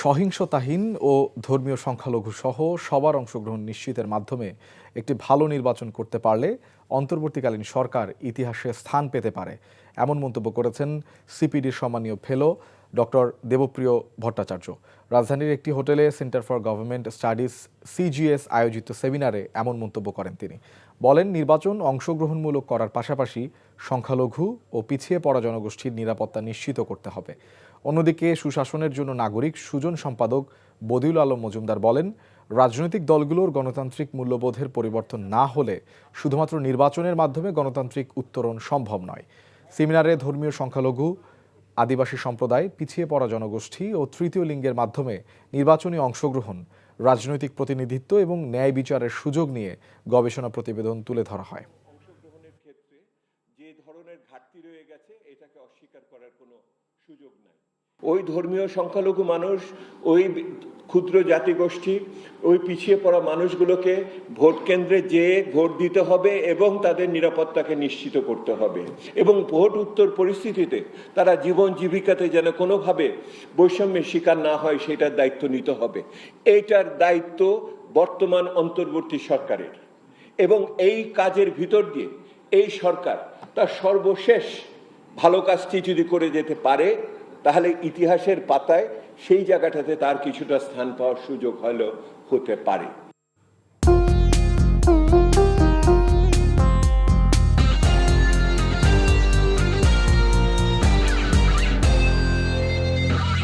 সহিংসতাহীন ও ধর্মীয় সংখ্যালঘু সহ সবার অংশগ্রহণ নিশ্চিতের মাধ্যমে একটি ভালো নির্বাচন করতে পারলে অন্তর্বর্তীকালীন সরকার ইতিহাসে স্থান পেতে পারে, এমন মন্তব্য করেছেন সিপিডির সম্মানীয় ফেলো ডক্টর দেবপ্রিয় ভট্টাচার্য। রাজধানীর একটি হোটেলে centre for government studies CGS আয়োজিত সেমিনারে এমন মন্তব্য করেন তিনি। বলেন, নির্বাচন অংশগ্রহণমূলক করার পাশাপাশি সংখ্যালঘু ও পিছিয়ে পড়া জনগোষ্ঠীর নিরাপত্তা নিশ্চিত করতে হবে। অন্যদিকে সুশাসনের জন্য নাগরিক সুজন সম্পাদক বদিউল আলম মজুমদার বলেন, রাজনৈতিক দলগুলোর গণতান্ত্রিক মূল্যবোধের পরিবর্তন না হলে শুধুমাত্র নির্বাচনের মাধ্যমে গণতান্ত্রিক উত্তরণ সম্ভব নয়। সেমিনারে ধর্মীয় সংখ্যালঘু, আদিবাসী সম্প্রদায়, পিছিয়ে পড়া জনগোষ্ঠী ও তৃতীয় লিঙ্গের মাধ্যমে নির্বাচনী অংশগ্রহণ, রাজনৈতিক প্রতিনিধিত্ব এবং ন্যায় বিচারের সুযোগ নিয়ে গবেষণা প্রতিবেদন তুলে ধরা হয়। অংশগ্রহণের ক্ষেত্রে যে ধরনের ঘাটতি রয়ে গেছে এটাকে অস্বীকার করার কোনো সুযোগ নাই। ওই ধর্মীয় সংখ্যালঘু মানুষ, ওই ক্ষুদ্র জাতিগোষ্ঠী, ওই পিছিয়ে পড়া মানুষগুলোকে ভোট কেন্দ্রে যেয়ে ভোট দিতে হবে এবং তাদের নিরাপত্তাকে নিশ্চিত করতে হবে এবং ভোট উত্তর পরিস্থিতিতে তারা জীবন জীবিকাতে যেন কোনোভাবে বৈষম্যের শিকার না হয় সেটার দায়িত্ব নিতে হবে। এইটার দায়িত্ব বর্তমান অন্তর্বর্তী সরকারের এবং এই কাজের ভিতর দিয়ে এই সরকার তার সর্বশেষ ভালো কাজটি যদি করে যেতে পারে তাহলে ইতিহাসের পাতায় সেই জায়গাটাতে তার কিছুটা স্থান পাওয়ার সুযোগ হতে পারে।